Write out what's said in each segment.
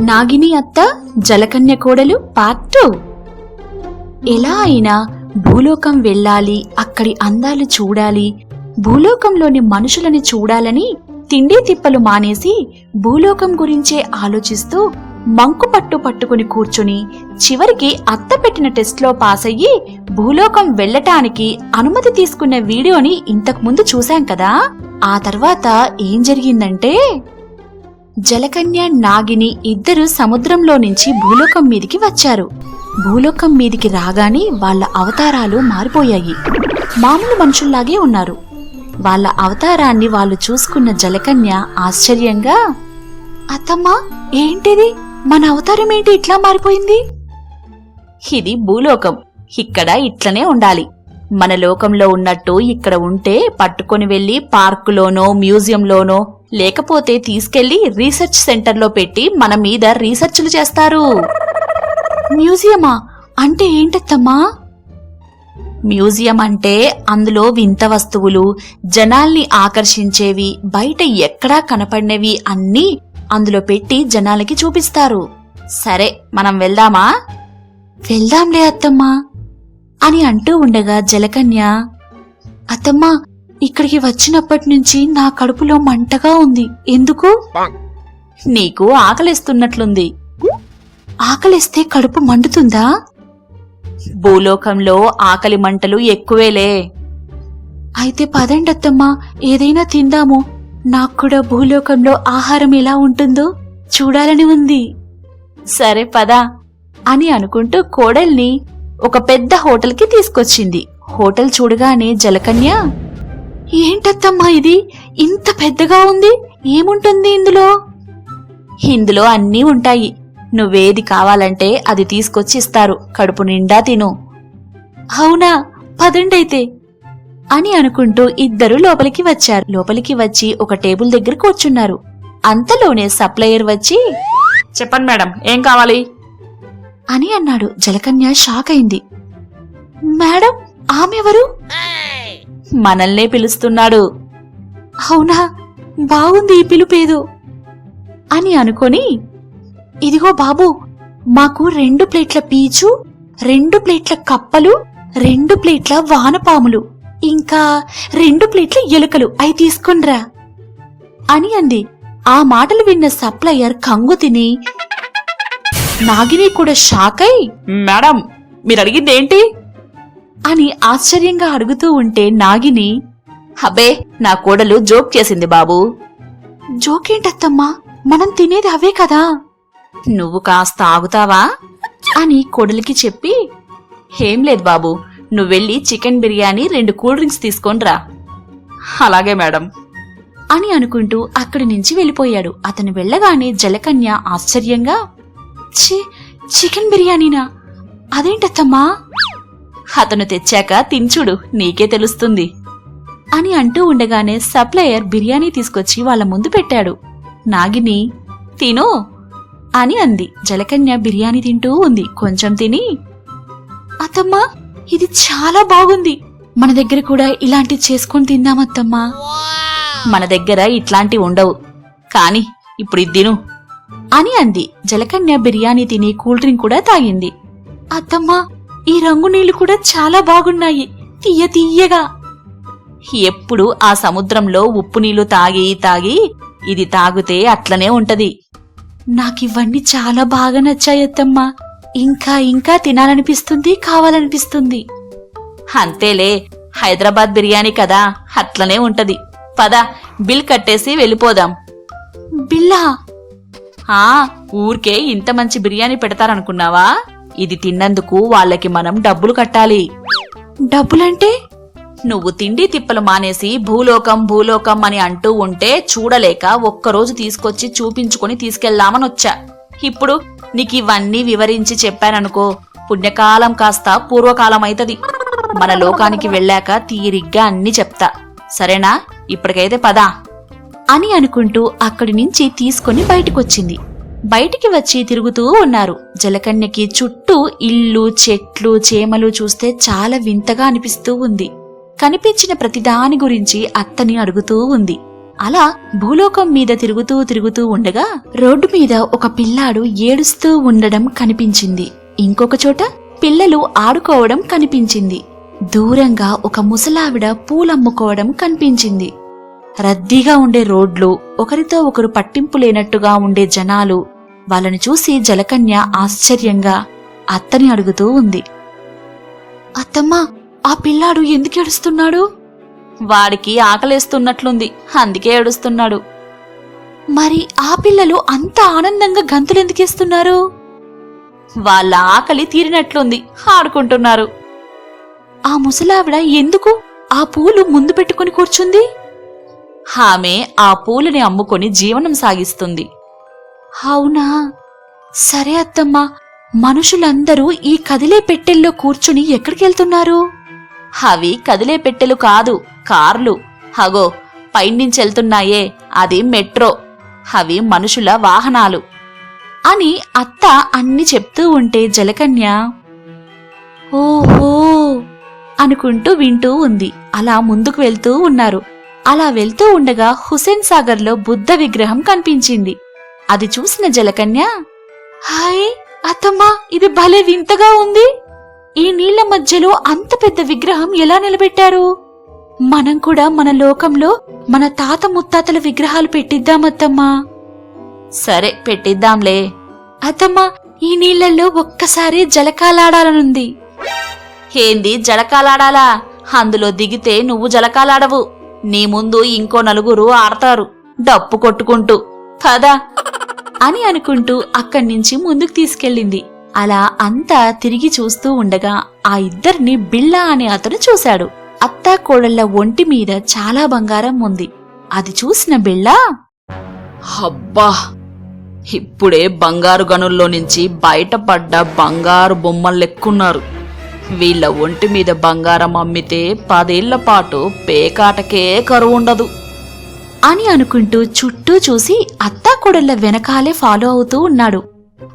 నాగిని అత్త జలకన్య కోడలు పార్ట్ 2. ఎలా అయినా భూలోకం వెళ్ళాలి, అక్కడి అందాలు చూడాలి, భూలోకంలోని మనుషులని చూడాలని తిండి తిప్పలు మానేసి భూలోకం గురించే ఆలోచిస్తూ మంకు పట్టుకుని కూర్చుని చివరికి అత్త పెట్టిన టెస్ట్లో పాస్ అయ్యి భూలోకం వెళ్లటానికి అనుమతి తీసుకున్న వీడియోని ఇంతకుముందు చూశాం కదా. ఆ తర్వాత ఏం జరిగిందంటే, జలకన్య నాగిని ఇద్దరు సముద్రంలో నుంచి భూలోకం మీదికి వచ్చారు. భూలోకం మీదికి రాగానే వాళ్ల అవతారాలు మారిపోయాయి. మామూలు మనుషుల్లాగే ఉన్నారు. వాళ్ల అవతారాన్ని వాళ్ళు చూసుకున్న జలకన్య ఆశ్చర్యంగా, అత్తమ్మా ఏంటిది, మన అవతారం ఏంటి ఇట్లా మారిపోయింది? ఇది భూలోకం, ఇక్కడ ఇట్లనే ఉండాలి. మన లోకంలో ఉన్నట్టు ఇక్కడ ఉంటే పట్టుకొని వెళ్లి పార్కులోనో మ్యూజియంలోనో లేకపోతే తీసుకెళ్లి రీసెర్చ్ సెంటర్లో పెట్టి మన మీద రీసెర్చ్లు చేస్తారు. మ్యూజియమా అంటే ఏంటత్తమ్మా? మ్యూజియం అంటే అందులో వింత వస్తువులు, జనాల్ని ఆకర్షించేవి, బయట ఎక్కడా కనపడినవి అన్నీ అందులో పెట్టి జనాలకి చూపిస్తారు. సరే మనం వెళ్దామా? వెళ్దాంలే అత్తమ్మా అని అంటూ ఉండగా జలకన్య, అత్తమ్మా ఇక్కడికి వచ్చినప్పటి నుంచి నా కడుపులో మంటగా ఉంది. ఎందుకు? నీకు ఆకలిస్తున్నట్లుంది. ఆకలిస్తే కడుపు మండుతుందా? భూలోకంలో ఆకలి మంటలు ఎక్కువేలే. అయితే పదండత్తమ్మా ఏదైనా తిందాము. నాక్కూడా భూలోకంలో ఆహారం ఎలా ఉంటుందో చూడాలని ఉంది. సరే పదా అని అనుకుంటూ కోడల్ని ఒక పెద్ద హోటల్కి తీసుకొచ్చింది. హోటల్ చూడగానే జలకన్య, ఏంటత్తమ్మా ఇది ఇంత పెద్దగా ఉంది, ఏముంటుంది ఇందులో? ఇందులో అన్నీ ఉంటాయి, నువ్వేది కావాలంటే అది తీసుకొచ్చి ఇస్తారు, కడుపు నిండా తిను. అవునా, పదండైతే అని అనుకుంటూ ఇద్దరు లోపలికి వచ్చారు. లోపలికి వచ్చి ఒక టేబుల్ దగ్గర కూర్చున్నారు. అంతలోనే సప్లయర్ వచ్చి, చెప్పండి మేడం ఏం కావాలి అని అన్నాడు. జలకన్య షాక్ అయింది. మేడం ఆమెవరు? మనల్నే పిలుస్తున్నాడు. అవునా, బాగుంది ఈ పిలుపేదో అని అనుకొని, ఇదిగో బాబు మాకు 2 ప్లేట్ల పీచు, 2 ప్లేట్ల కప్పలు, 2 ప్లేట్ల వానపాములు, ఇంకా 2 ప్లేట్ల ఎలుకలు అయి తీసుకొనిరా అని అంది. ఆ మాటలు విన్న సప్లయర్ కంగు తిని, నాగిని కూడా షాక్ అయి, మేడం మీరు అడిగిందేంటి అని ఆశ్చర్యంగా అడుగుతూ ఉంటే నాగిని, హబే నా కోడలు జోక్ చేసింది బాబు. జోకేంటత్తమ్మా, మనం తినేది అవే కదా. నువ్వు కాస్త ఆగుతావా అని కోడలికి చెప్పి, ఏం లేదు బాబు, నువ్వెళ్ళి చికెన్ బిర్యానీ 2 కూల్ డ్రింక్స్ తీసుకొనిరా. అలాగే మేడం అని అనుకుంటూ అక్కడి నుంచి వెళ్ళిపోయాడు. అతను వెళ్లగానే జలకన్య ఆశ్చర్యంగా, చికెన్ బిర్యానీనా, అదేంటత్తమ్మా? అతను తెచ్చాక తించుడు నీకే తెలుస్తుంది అని అంటూ ఉండగానే సప్లయర్ బిర్యానీ తీసుకొచ్చి వాళ్ల ముందు పెట్టాడు. నాగిని తిను అని అంది. జలకన్య బిర్యానీ తింటూ ఉంది. కొంచెం తిని, అత్తమ్మా ఇది చాలా బాగుంది, మన దగ్గర కూడా ఇలాంటి చేసుకుని తిందామత్తమ్మా. మన దగ్గర ఇట్లాంటి ఉండవు, కాని ఇప్పుడు ఇది తిను అని అంది. జలకన్య బిర్యానీ తిని కూల్ డ్రింక్ కూడా తాగింది. అత్తమ్మా ఈ రంగు నీళ్లు కూడా చాలా బాగున్నాయి, తీయగా. ఎప్పుడు ఆ సముద్రంలో ఉప్పు నీళ్లు తాగి ఇది తాగితే అట్లనే ఉంటది. నాకివన్నీ చాలా బాగా నచ్చాయత్తమ్మా, ఇంకా తినాలనిపిస్తుంది, కావాలనిపిస్తుంది. అంతేలే, హైదరాబాద్ బిర్యానీ కదా, అట్లనే ఉంటది. పద బిల్ కట్టేసి వెళ్ళిపోదాం. బిల్లా? ఊరికే ఇంత మంచి బిర్యానీ పెడతారనుకున్నావా? ఇది తిన్నందుకు వాళ్ళకి మనం డబ్బులు కట్టాలి. డబ్బులంటే? నువ్వు తిండి తిప్పలు మానేసి భూలోకం అని అంటూ ఉంటే చూడలేక ఒక్కరోజు తీసుకొచ్చి చూపించుకుని తీసుకెళ్దామనొచ్చా. ఇప్పుడు నీకివన్నీ వివరించి చెప్పాననుకో, పుణ్యకాలం కాస్త పూర్వకాలం అయితది. మన లోకానికి వెళ్ళాక తీరిగ్గా అన్ని చెప్తా, సరేనా? ఇప్పటికైతే పదా అని అనుకుంటూ అక్కడి నుంచి తీసుకుని బయటికొచ్చింది. బయటికి వచ్చి తిరుగుతూ ఉన్నారు. జలకన్యకి చుట్టూ ఇల్లు, చెట్లు, చేమలు చూస్తే చాలా వింతగా అనిపిస్తూ ఉంది. కనిపించిన ప్రతిదాని గురించి అత్తని అడుగుతూ ఉంది. అలా భూలోకం మీద తిరుగుతూ ఉండగా రోడ్డు మీద ఒక పిల్లాడు ఏడుస్తూ ఉండడం కనిపించింది. ఇంకొక చోట పిల్లలు ఆడుకోవడం కనిపించింది. దూరంగా ఒక ముసలావిడ పూలమ్ముకోవడం కనిపించింది. రద్దీగా ఉండే రోడ్లు, ఒకరితో ఒకరు పట్టింపు లేనట్టుగా ఉండే జనాలు, వాళ్ళని చూసి జలకన్య ఆశ్చర్యంగా అత్తని అడుగుతూ ఉంది. అత్తమ్మా, ఆ పిల్లాడు ఎందుకు ఏడుస్తున్నాడు? వాడికి ఆకలేస్తున్నట్లుంది, అందుకే ఏడుస్తున్నాడు. మరి ఆ పిల్లలు అంత ఆనందంగా గంతులెందుకేస్తున్నారు? వాళ్ళ ఆకలి తీరినట్లుంది, ఆడుకుంటున్నారు. ఆ ముసలావిడ ఎందుకు ఆ పూలు ముందు పెట్టుకుని కూర్చుంది? ఆమె ఆ పూలని అమ్ముకొని జీవనం సాగిస్తుంది. అవునా, సరే అత్తమ్మా. మనుషులందరూ ఈ కదిలే పెట్టెల్లో కూర్చుని ఎక్కడికెళ్తున్నారు? అవి కదిలే పెట్టెలు కాదు, కార్లు. హగో పైనుంచెళ్తున్నాయే, అది మెట్రో. అవి మనుషుల వాహనాలు అని అత్త అన్ని చెప్తూ ఉంటే జలకన్య ఓహో అనుకుంటూ వింటూ ఉంది. అలా ముందుకు వెళ్తూ ఉన్నారు. అలా వెళ్తూ ఉండగా హుసేన్ సాగర్లో బుద్ధ విగ్రహం కనిపించింది. అది చూసిన జలకన్య, హాయ్ అత్తమ్మా, ఇది భలే వింతగా ఉంది. ఈ నీళ్ల మధ్యలో అంత పెద్ద విగ్రహం ఎలా నిలబెట్టారు? మనం కూడా మన లోకంలో మన తాత ముత్తాతల విగ్రహాలు పెట్టిద్దామత్తమ్మా. సరే పెట్టిద్దాంలే. అత్తమ్మా, ఈ నీళ్లలో ఒక్కసారి జలకాలాడాలనుంది. ఏంది జలకాలాడాలా? అందులో దిగితే నువ్వు జలకాలాడవు, నీ ముందు ఇంకో నలుగురు ఆడతారు డప్పు కొట్టుకుంటూ. పదా అని అనుకుంటూ అక్కడ్నుంచి ముందుకు తీసుకెళ్ళింది. అలా అంతా తిరిగి చూస్తూ ఉండగా ఆ ఇద్దరిని బిళ్ళ అనే అతను చూశాడు. అత్తా కోడళ్ల ఒంటి మీద చాలా బంగారం ఉంది. అది చూసిన బిళ్ళ, అబ్బా, ఇప్పుడే బంగారు గనుల్లో నుంచి బయటపడ్డ బంగారు బొమ్మలెక్కున్నారు. వీళ్ల ఒంటి మీద బంగారం అమ్మితే 10 ఏళ్ల పాటు పేకాటకే కరువుండదు అని అనుకుంటూ చుట్టూ చూసి అత్తాకోడళ్ల వెనకాలే ఫాలో అవుతూ ఉన్నాడు.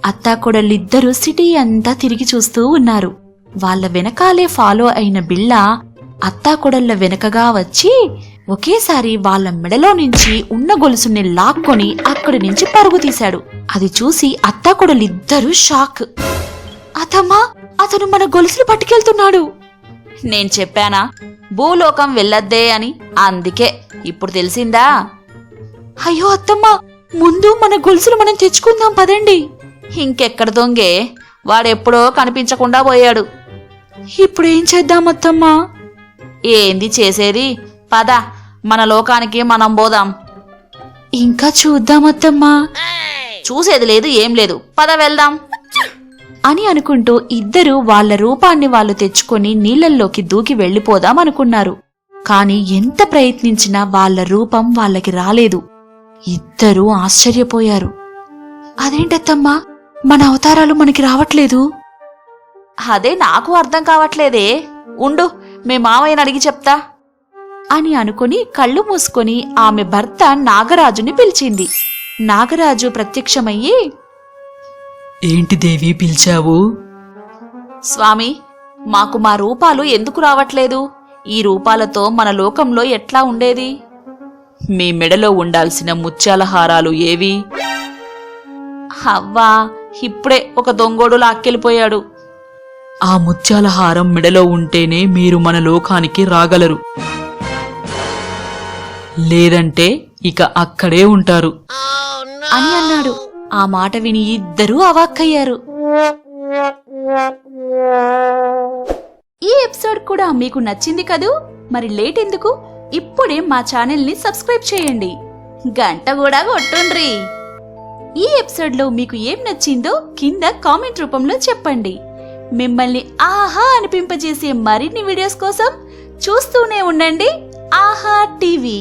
అత్తాకోడళ్ళిద్దరూ సిటీ అంతా తిరిగి చూస్తూ ఉన్నారు. వాళ్ల వెనకాలే ఫాలో అయిన బిళ్ళ అత్తాకోడళ్ల వెనకగా వచ్చి ఒకేసారి వాళ్ల మెడలో నుంచి ఉన్న గొలుసుని లాక్కొని అక్కడి నుంచి పరుగు తీశాడు. అది చూసి అత్తాకోడలిద్దరూ షాక్. అతమ్మా, అతను మన గొలుసులు పట్టుకెళ్తున్నాడు. నేను చెప్పానా భూలోకం వెళ్ళొద్దే అని, అందుకే ఇప్పుడు తెలిసిందా? అయ్యో అత్తమ్మా, ముందు మన గొలుసులు మనం తెచ్చుకుందాం పదండి. ఇంకెక్కడ దొంగే, వాడెప్పుడో కనిపించకుండా పోయాడు. ఇప్పుడేం చేద్దామత్తమ్మా? ఏంది చేసేది, పద మన లోకానికి మనం పోదాం. ఇంకా చూద్దామత్తమ్మా. చూసేది లేదు, ఏం లేదు, పద వెళ్దాం అని అనుకుంటూ ఇద్దరూ వాళ్ల రూపాన్ని వాళ్ళు తెచ్చుకొని నీళ్లల్లోకి దూకి వెళ్లిపోదామనుకున్నారు. కాని ఎంత ప్రయత్నించినా వాళ్ల రూపం వాళ్ళకి రాలేదు. ఇద్దరూ ఆశ్చర్యపోయారు. అదేంటత్తమ్మా, మన అవతారాలు మనకి రావట్లేదు? అదే నాకు అర్థం కావట్లేదే. ఉండు, మీ మావయ్యని అడిగి చెప్తా అని అనుకుని కళ్ళు మూసుకొని ఆమె భర్త నాగరాజుని పిలిచింది. నాగరాజు ప్రత్యక్షమయ్యి, ఏంటి దేవి పిలిచావు? స్వామి, మాకు మా రూపాలు ఎందుకు రావట్లేదు? ఈ రూపాలతో మన లోకంలో ఎట్లా ఉండేది? మీ మెడలో ఉండాల్సిన ముత్యాల హారాలు ఏవి? అవ్వా, ఇప్పుడే ఒక దొంగోడు లాక్కెళ్ళిపోయాడు. ఆ ముత్యాల హారం మెడలో ఉంటేనే మీరు మన లోకానికి రాగలరు, లేదంటే ఇక అక్కడే ఉంటారు అని అన్నాడు. ఆ మాట విని ఇద్దరూ అవాక్కయ్యారు. ఈ ఎపిసోడ్ కూడా మీకు నచ్చింది కదూ? మరి లేట్ ఎందుకు, ఇప్పుడే మా ఛానల్ని సబ్స్క్రైబ్ చేయండి, గంట కూడా కొట్టుండ్రి. ఈ ఎపిసోడ్లో మీకు ఏం నచ్చిందో కింద కామెంట్ రూపంలో చెప్పండి. మిమ్మల్ని ఆహా అనిపింపజేసే మరిన్ని వీడియోస్ కోసం చూస్తూనే ఉండండి ఆహా టీవీ.